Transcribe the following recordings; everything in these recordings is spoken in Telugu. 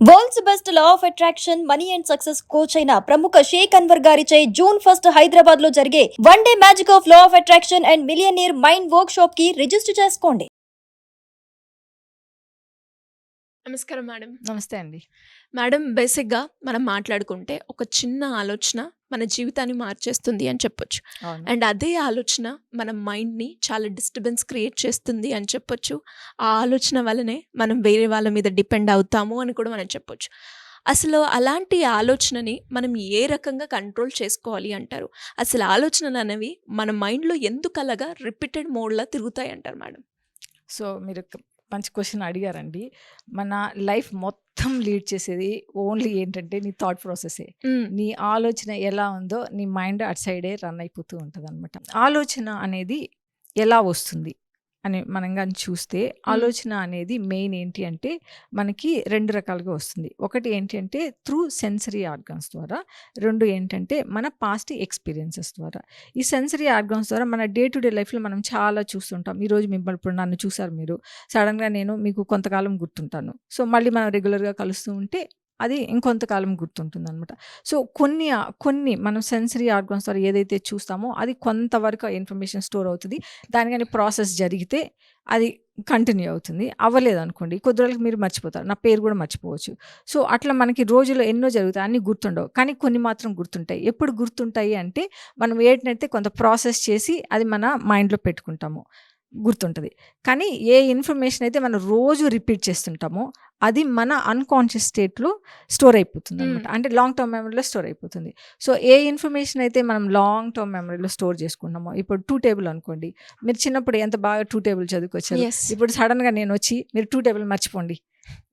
World's best law of attraction money and success coach అయిన ప్రముఖ షేక్ అన్వర్ గారిచే జూన్ 1 హైదరాబాద్ లో జరిగే one day magic of law of attraction and millionaire mind work shop కి రిజిస్టర్ చేసుకోండి. నమస్కారం మేడం. నమస్తే అండి. మేడం, బేసిక్గా మనం మాట్లాడుకుంటే ఒక చిన్న ఆలోచన మన జీవితాన్ని మార్చేస్తుంది అని చెప్పొచ్చు. అవును. అండ్ అదే ఆలోచన మన మైండ్ని చాలా డిస్టర్బెన్స్ క్రియేట్ చేస్తుంది అని చెప్పొచ్చు. ఆ ఆలోచన వల్లనే మనం వేరే వాళ్ళ మీద డిపెండ్ అవుతాము అని కూడా మనం చెప్పొచ్చు. అసలు అలాంటి ఆలోచనని మనం ఏ రకంగా కంట్రోల్ చేసుకోవాలి అంటారు? అసలు ఆలోచనలు అనేవి మన మైండ్లో ఎందుకు అలాగా రిపీటెడ్ మోడ్లా తిరుగుతాయి అంటారు మేడం? సో మీరు మంచి క్వశ్చన్ అడిగారండి. మన లైఫ్ మొత్తం లీడ్ చేసేది ఓన్లీ ఏంటంటే నీ థాట్ ప్రాసెసే. నీ ఆలోచన ఎలా ఉందో నీ మైండ్ అటు సైడే రన్ అయిపోతూ ఉంటుంది అనమాట. ఆలోచన అనేది ఎలా వస్తుంది అని మనం కానీ చూస్తే ఆలోచన అనేది మెయిన్ ఏంటి అంటే మనకి రెండు రకాలుగా వస్తుంది. ఒకటి ఏంటి అంటే త్రూ సెన్సరీ ఆర్గాన్స్ ద్వారా, రెండు ఏంటంటే మన పాస్ట్ ఎక్స్పీరియన్సెస్ ద్వారా. ఈ సెన్సరీ ఆర్గాన్స్ ద్వారా మన డే టు డే లైఫ్లో మనం చాలా చూస్తుంటాం. ఈరోజు మిమ్మల్ని ఇప్పుడు నన్ను చూసారు మీరు, సడన్గా నేను మీకు కొంతకాలం గుర్తుంటాను. సో మళ్ళీ మనం రెగ్యులర్గా కలుస్తూ ఉంటే అది ఇంకొంతకాలం గుర్తుంటుంది అనమాట. సో కొన్ని మనం సెన్సరీ ఆర్గాన్స్ ద్వారా ఏదైతే చూస్తామో అది కొంతవరకు ఇన్ఫర్మేషన్ స్టోర్ అవుతుంది. దాని కానీ ప్రాసెస్ జరిగితే అది కంటిన్యూ అవుతుంది. అవ్వలేదు అనుకోండి, కొద్ది రోజులకి మీరు మర్చిపోతారు, నా పేరు కూడా మర్చిపోవచ్చు. సో అట్లా మనకి రోజులో ఎన్నో జరుగుతాయి, అన్నీ గుర్తుండవు, కానీ కొన్ని మాత్రం గుర్తుంటాయి. ఎప్పుడు గుర్తుంటాయి అంటే మనం ఏంటంటే కొంత ప్రాసెస్ చేసి అది మన మైండ్లో పెట్టుకుంటాము, గుర్తుంటుంది. కానీ ఏ ఇన్ఫర్మేషన్ అయితే మనం రోజు రిపీట్ చేస్తుంటామో అది మన అన్కాన్షియస్ స్టేట్లో స్టోర్ అయిపోతుంది అనమాట. అంటే లాంగ్ టర్మ్ మెమరీలో స్టోర్ అయిపోతుంది. సో ఏ ఇన్ఫర్మేషన్ అయితే మనం లాంగ్ టర్మ్ మెమరీలో స్టోర్ చేసుకున్నామో, ఇప్పుడు 2 టేబుల్ అనుకోండి, మీరు చిన్నప్పుడు ఎంత బాగా 2 టేబుల్ చదువుకొచ్చారు. Yes. ఇప్పుడు సడన్గా నేను వచ్చి మీరు 2 టేబుల్ మర్చిపోండి,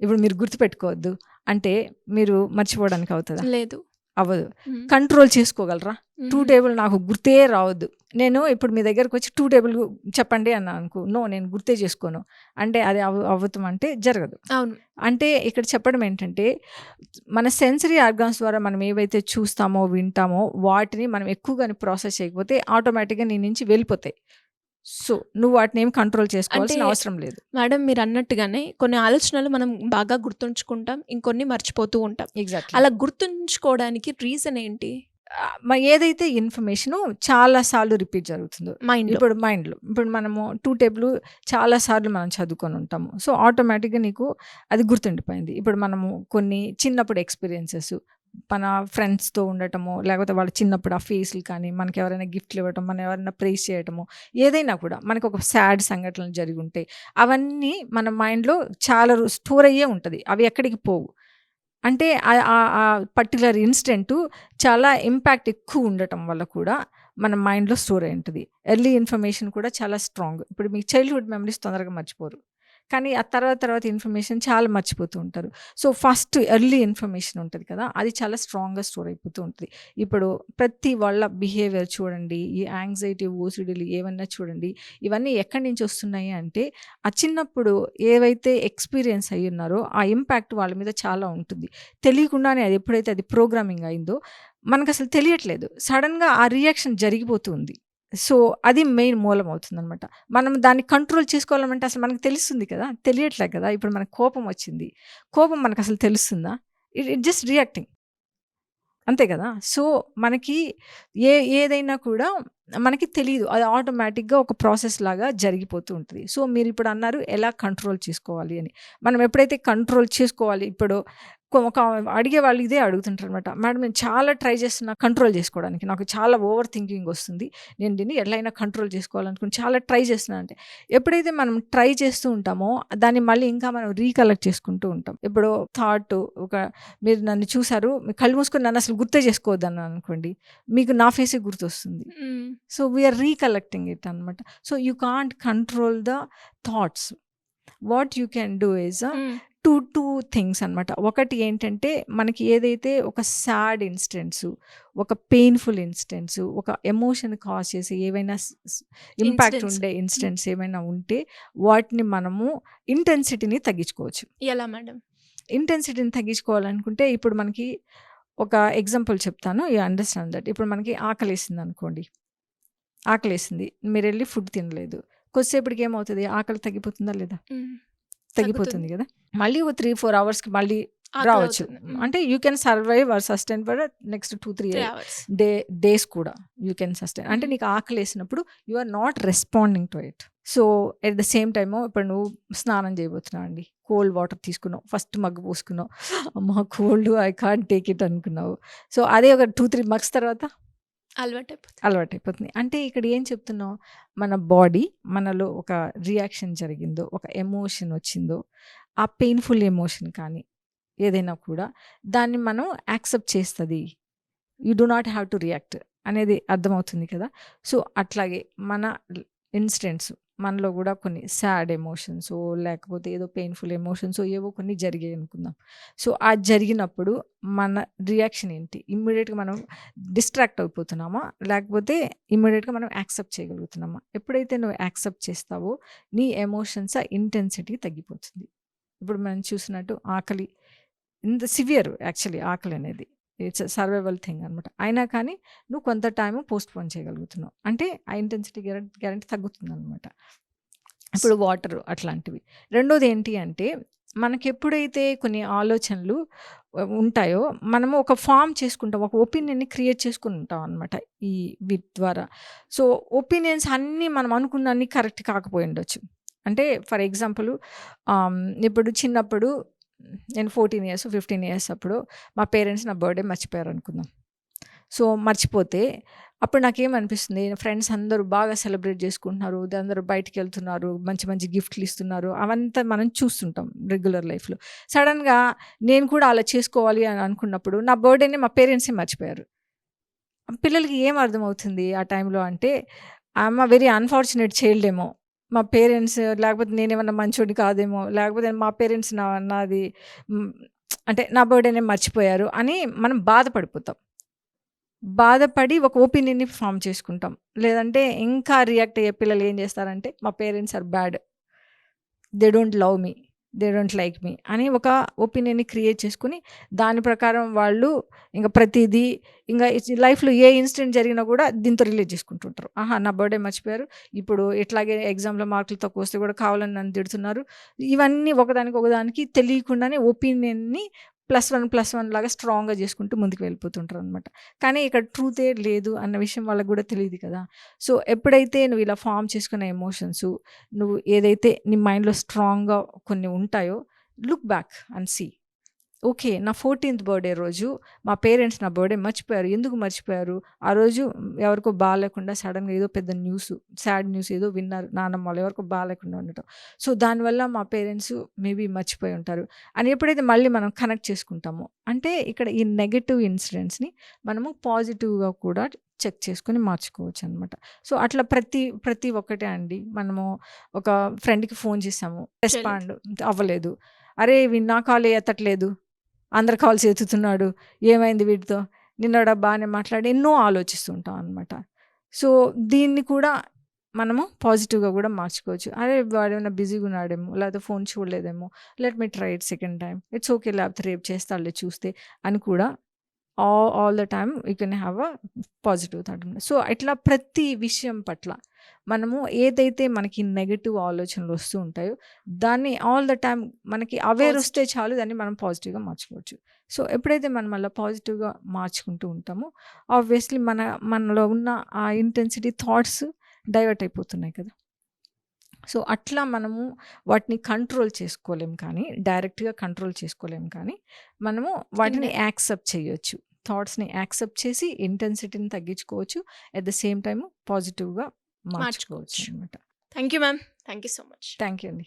ఇప్పుడు మీరు గుర్తుపెట్టుకోవద్దు అంటే మీరు మర్చిపోవడానికి అవుతుందా? లేదు, అవ్వదు. కంట్రోల్ చేసుకోగలరా? 2 టేబుల్ నాకు గుర్తే రావద్దు, నేను ఇప్పుడు మీ దగ్గరకు వచ్చి 2 టేబుల్ చెప్పండి అన్నా అనుకో, నో నేను గుర్తే చేసుకోను అంటే అది అవ్వతం అంటే జరగదు. అవును. అంటే ఇక్కడ చెప్పడం ఏంటంటే మన సెన్సరీ ఆర్గాన్స్ ద్వారా మనం ఏవైతే చూస్తామో వింటామో వాటిని మనం ఎక్కువగాని ప్రాసెస్ చేయకపోతే ఆటోమేటిక్గా నీ నుంచి వెళ్ళిపోతాయి. సో నువ్వు వాటిని ఏం కంట్రోల్ చేసుకోవాల్సిన అంటే అవసరం లేదు. మేడం, మీరు అన్నట్టుగానే కొన్ని ఆలోచనలు మనం బాగా గుర్తుంచుకుంటాం, ఇంకొన్ని మర్చిపోతూ ఉంటాం. ఎగ్జాక్ట్లీ. అలా గుర్తుంచుకోవడానికి రీజన్ ఏంటి? ఏదైతే ఇన్ఫర్మేషన్ చాలా సార్లు రిపీట్ జరుగుతుందో మైండ్. ఇప్పుడు మైండ్లో, ఇప్పుడు మనము 2 టేబుల్ చాలా సార్లు మనం చదువుకొని ఉంటాము. సో ఆటోమేటిక్గా నీకు అది గుర్తుండిపోయింది. ఇప్పుడు మనము కొన్ని చిన్నప్పుడు ఎక్స్పీరియన్సెస్, మన ఫ్రెండ్స్తో ఉండటము, లేకపోతే వాళ్ళ చిన్నప్పుడు ఆ ఫేస్లు కానీ, మనకి ఎవరైనా గిఫ్ట్లు ఇవ్వటం, మనం ఎవరైనా ప్రైజ్ చేయటము, ఏదైనా కూడా మనకు ఒక సాడ్ సంఘటనలు జరిగి ఉంటాయి, అవన్నీ మన మైండ్లో చాలా స్టోర్ అయ్యే ఉంటుంది, అవి ఎక్కడికి పోవు. అంటే ఆ పర్టికులర్ ఇన్సిడెంట్ చాలా ఇంపాక్ట్ ఎక్కువ ఉండటం వల్ల కూడా మన మైండ్లో స్టోర్ అయి ఉంటుంది. ఎర్లీ ఇన్ఫర్మేషన్ కూడా చాలా స్ట్రాంగ్. ఇప్పుడు మీకు చైల్డ్హుడ్ మెమరీస్ తొందరగా మర్చిపోరు, కానీ ఆ తర్వాత ఇన్ఫర్మేషన్ చాలా మర్చిపోతూ ఉంటారు. సో ఫస్ట్ ఎర్లీ ఇన్ఫర్మేషన్ ఉంటుంది కదా, అది చాలా స్ట్రాంగ్గా స్టోర్ అయిపోతూ ఉంటుంది. ఇప్పుడు ప్రతి వాళ్ళ బిహేవియర్ చూడండి, ఈ యాంగ్జైటీ, ఓసిడీలు ఏమన్నా చూడండి, ఇవన్నీ ఎక్కడి నుంచి వస్తున్నాయి అంటే ఆ చిన్నప్పుడు ఏవైతే ఎక్స్పీరియన్స్ అయ్యి ఉన్నారో ఆ ఇంపాక్ట్ వాళ్ళ మీద చాలా ఉంటుంది. తెలియకుండానే అది ఎప్పుడైతే అది ప్రోగ్రామింగ్ అయిందో మనకు అసలు తెలియట్లేదు, సడన్గా ఆ రియాక్షన్ జరిగిపోతుంది. సో అది మెయిన్ మూలం అవుతుంది అనమాట. మనం దాన్ని కంట్రోల్ చేసుకోవాలంటే అసలు మనకు తెలుస్తుంది కదా, తెలియట్లేదు కదా. ఇప్పుడు మనకు కోపం వచ్చింది, కోపం మనకు అసలు తెలుస్తుందా? ఇట్ జస్ట్ రియాక్టింగ్, అంతే కదా. సో మనకి ఏదైనా కూడా మనకి తెలియదు, అది ఆటోమేటిక్గా ఒక ప్రాసెస్ లాగా జరిగిపోతూ ఉంటుంది. సో మీరు ఇప్పుడు అన్నారు ఎలా కంట్రోల్ చేసుకోవాలి అని. మనం ఎప్పుడైతే కంట్రోల్ చేసుకోవాలి, ఇప్పుడు ఒక అడిగే వాళ్ళు ఇదే అడుగుతుంటారు అనమాట, మేడం నేను చాలా ట్రై చేస్తున్నా కంట్రోల్ చేసుకోవడానికి, నాకు చాలా ఓవర్ థింకింగ్ వస్తుంది, నేను దీన్ని ఎట్లయినా కంట్రోల్ చేసుకోవాలనుకుని చాలా ట్రై చేస్తున్నా అంటే, ఎప్పుడైతే మనం ట్రై చేస్తూ ఉంటామో దాన్ని మళ్ళీ ఇంకా మనం రీకలెక్ట్ చేసుకుంటూ ఉంటాం. ఇప్పుడు థాట్, ఒక మీరు నన్ను చూసారు, మీ కళ్ళు మూసుకొని నన్ను అసలు గుర్తే చేసుకోవద్దని అనుకోండి, మీకు నా ఫేసే గుర్తొస్తుంది. సో వీఆర్ రీకలెక్టింగ్ ఇట్ అనమాట. So you can't control the thoughts. What you can do is two things అనమాట. ఒకటి ఏంటంటే మనకి ఏదైతే ఒక సాడ్ ఇన్సిడెంట్స్, ఒక పెయిన్ఫుల్ ఇన్సిడెంట్స్, ఒక ఎమోషన్ కాజ్ చేసి ఏవైనా ఇంపాక్ట్ ఉండే ఇన్సిడెంట్స్ ఏమైనా ఉంటే వాటిని మనము ఇంటెన్సిటీని తగ్గించుకోవచ్చు. ఎలా మేడం? ఇంటెన్సిటీని తగ్గించుకోవాలనుకుంటే ఇప్పుడు మనకి ఒక ఎగ్జాంపుల్ చెప్తాను, యూ అండర్స్టాండ్ దట్. ఇప్పుడు మనకి ఆకలేసింది అనుకోండి, ఆకలేసింది, మీరు వెళ్ళి ఫుడ్ తినలేదు, కొద్దిసేపటికి ఏమవుతుంది, ఆకలి తగ్గిపోతుందా లేదా? తగ్గిపోతుంది కదా. మళ్ళీ ఒక 3-4 అవర్స్కి మళ్ళీ రావచ్చు. అంటే you can survive or sustain for next 2-3 hours. Days కూడా యూ కెన్ సస్టైన్. అంటే నీకు ఆకలి వేసినప్పుడు you are not responding to it. So at the same time ఇప్పుడు నువ్వు స్నానం చేయబోతున్నావు అండి, కోల్డ్ వాటర్ తీసుకున్నావు, ఫస్ట్ మగ్గు పోసుకున్నావు, అమ్మ cold I can't take it అనుకున్నావు. సో అదే ఒక 2-3 మగ్స్ తర్వాత అలవాటైపోతుంది. అంటే ఇక్కడ ఏం చెప్తున్నావు, మన బాడీ మనలో ఒక రియాక్షన్ జరిగిందో, ఒక ఎమోషన్ వచ్చిందో, ఆ పెయిన్ఫుల్ ఎమోషన్ కానీ ఏదైనా కూడా దాన్ని మనం యాక్సెప్ట్ చేస్తుంది. You do not have to react అనేది అర్థమవుతుంది కదా. సో అట్లాగే మన ఇన్సిడెంట్స్ మనలో కూడా కొన్ని సాడ్ ఎమోషన్స్ లేకపోతే ఏదో పెయిన్ఫుల్ ఎమోషన్స్ ఏవో కొన్ని జరిగాయి అనుకుందాం. సో ఆ జరిగినప్పుడు మన రియాక్షన్ ఏంటి, ఇమ్మీడియట్గా మనం డిస్ట్రాక్ట్ అయిపోతున్నామా లేకపోతే ఇమ్మీడియట్గా మనం యాక్సెప్ట్ చేయగలుగుతున్నామా? ఎప్పుడైతే నువ్వు యాక్సెప్ట్ చేస్తావో నీ ఎమోషన్స్ ఆ ఇంటెన్సిటీ తగ్గిపోతుంది. ఇప్పుడు మనం చూసినట్టు ఆకలి ఇంత సివియర్ యాక్చువల్లీ ఆకలి అనేది ఇట్స్ సర్వైవల్ థింగ్ అనమాట. అయినా కానీ నువ్వు కొంత టైం పోస్ట్ పోన్ చేయగలుగుతున్నావు అంటే ఆ ఇంటెన్సిటీ గ్యారంటీ తగ్గుతుంది అనమాట. ఇప్పుడు వాటర్ అట్లాంటివి. రెండోది ఏంటి అంటే మనకి ఎప్పుడైతే కొన్ని ఆలోచనలు ఉంటాయో మనము ఒక ఫామ్ చేసుకుంటాం, ఒక ఒపీనియన్ని క్రియేట్ చేసుకుని ఉంటాం అనమాట ఈ వీటి ద్వారా. సో ఒపీనియన్స్ అన్నీ మనం అనుకున్నన్ని కరెక్ట్ కాకపోయి ఉండొచ్చు. అంటే ఫర్ ఎగ్జాంపుల్ ఇప్పుడు చిన్నప్పుడు నేను 14 years 15 years అప్పుడు మా పేరెంట్స్ నా బర్త్డే మర్చిపోయారు అనుకుందాం. సో మర్చిపోతే అప్పుడు నాకేమనిపిస్తుంది, ఫ్రెండ్స్ అందరూ బాగా సెలబ్రేట్ చేసుకుంటున్నారు, అందరూ బయటికి వెళ్తున్నారు, మంచి మంచి గిఫ్ట్లు ఇస్తున్నారు, అవంతా మనం చూస్తుంటాం రెగ్యులర్ లైఫ్లో. సడన్గా నేను కూడా అలా చేసుకోవాలి అని అనుకున్నప్పుడు నా బర్త్డేని మా పేరెంట్సే మర్చిపోయారు. పిల్లలకి ఏం అర్థమవుతుంది ఆ టైంలో అంటే ఐఎమ్ వెరీ అన్ఫార్చునేట్ చైల్డ్ ఏమో, మా పేరెంట్స్ లేకపోతే నేనేమన్నా మంచోడి కాదేమో, లేకపోతే మా పేరెంట్స్ నాది అంటే నా బర్త్డేనే మర్చిపోయారు అని మనం బాధపడిపోతాం. బాధపడి ఒక ఒపీనియన్ని ఫామ్ చేసుకుంటాం. లేదంటే ఇంకా రియాక్ట్ అయ్యే పిల్లలు ఏం చేస్తారంటే మా parents are bad, they don't love me, they don't like me అని ఒక ఒపీనియన్ని క్రియేట్ చేసుకుని దాని ప్రకారం వాళ్ళు ఇంకా ప్రతిదీ ఇంకా లైఫ్లో ఏ ఇన్సిడెంట్ జరిగినా కూడా దీంతో రిలేట్ చేసుకుంటుంటారు. ఆహా నా బర్త్డే మర్చిపోయారు, ఇప్పుడు ఇట్లాగే ఎగ్జామ్లో మార్కులు తక్కువ వస్తే కూడా కావాలని నన్ను తిడుతున్నారు. ఇవన్నీ ఒకదానికి తెలియకుండానే ఒపీనియన్ని +1 లాగా స్ట్రాంగ్గా చేసుకుంటూ ముందుకు వెళ్ళిపోతుంటారు అనమాట. కానీ ఇక్కడ ట్రూతే లేదు అన్న విషయం వాళ్ళకి కూడా తెలియదు కదా. సో ఎప్పుడైతే నువ్వు ఇలా ఫామ్ చేసుకున్న ఎమోషన్స్ నువ్వు ఏదైతే నీ మైండ్లో స్ట్రాంగ్గా కొన్ని ఉంటాయో, look back and see, okay నా 14th బర్త్డే రోజు మా పేరెంట్స్ నా బర్త్డే మర్చిపోయారు. ఎందుకు మర్చిపోయారు? ఆ రోజు ఎవరికో బాగాలేకుండా సడన్గా ఏదో పెద్ద సాడ్ న్యూస్ ఏదో విన్నారు, నాన్నమ్మ వాళ్ళు ఎవరికో బాగాలేకుండా ఉండటం. సో దానివల్ల మా పేరెంట్స్ మేబీ మర్చిపోయి ఉంటారు అని ఎప్పుడైతే మళ్ళీ మనం కనెక్ట్ చేసుకుంటామో, అంటే ఇక్కడ ఈ నెగటివ్ ఇన్సిడెంట్స్ని మనము పాజిటివ్గా కూడా చెక్ చేసుకొని మార్చుకోవచ్చు అనమాట. సో అట్లా ప్రతి ఒక్కటే అండి. మనము ఒక ఫ్రెండ్కి ఫోన్ చేసాము, రెస్పాండ్ అవ్వలేదు, అరే నా కాల్ ఎత్తట్లేదు, అందరు కాల్స్ ఎత్తుతున్నాడు, ఏమైంది వీటితో, నిన్నడ బాగానే మాట్లాడి ఎన్నో ఆలోచిస్తుంటాం అనమాట. సో దీన్ని కూడా మనము పాజిటివ్గా కూడా మార్చుకోవచ్చు. అరే వాడు ఏమైనా బిజీగా ఉన్నాడేమో, లేకపోతే ఫోన్ చూడలేదేమో, let me try it second time, it's okay, లేకపోతే రేపు చేస్తాడులే చూస్తే అని కూడా all the time you can have a positive thought. So ఇట్లా ప్రతి విషయం పట్ల మనము ఏదైతే మనకి నెగటివ్ ఆలోచనలు వస్తూ ఉంటాయో దాన్ని ఆల్ ద టైమ్ మనకి అవేర్ వస్తే చాలు, దాన్ని మనం పాజిటివ్గా మార్చుకోవచ్చు. సో ఎప్పుడైతే మనం అలా పాజిటివ్గా మార్చుకుంటూ ఉంటామో ఆబ్వియస్లీ మనలో ఉన్న ఆ ఇంటెన్సిటీ థాట్స్ డైవర్ట్ అయిపోతున్నాయి కదా. సో అట్లా మనము వాటిని కంట్రోల్ చేసుకోలేం, కానీ డైరెక్ట్గా కంట్రోల్ చేసుకోలేం, కానీ మనము వాటిని యాక్సెప్ట్ చేయొచ్చు. థాట్స్ని యాక్సెప్ట్ చేసి ఇంటెన్సిటీని తగ్గించుకోవచ్చు, అట్ ద సేమ్ టైమ్ పాజిటివ్గా మార్చుకోవచ్చు అనమాట. Thank you ma'am, thank you so much. Thank you అండి.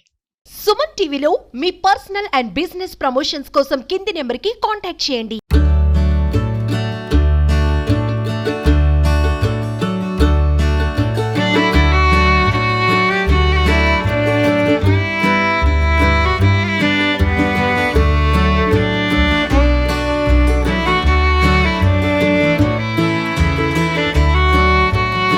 సుమన్ టీవీలో మీ పర్సనల్ అండ్ బిజినెస్ ప్రమోషన్స్ కోసం కింది నెంబర్కి కాంటాక్ట్ చేయండి.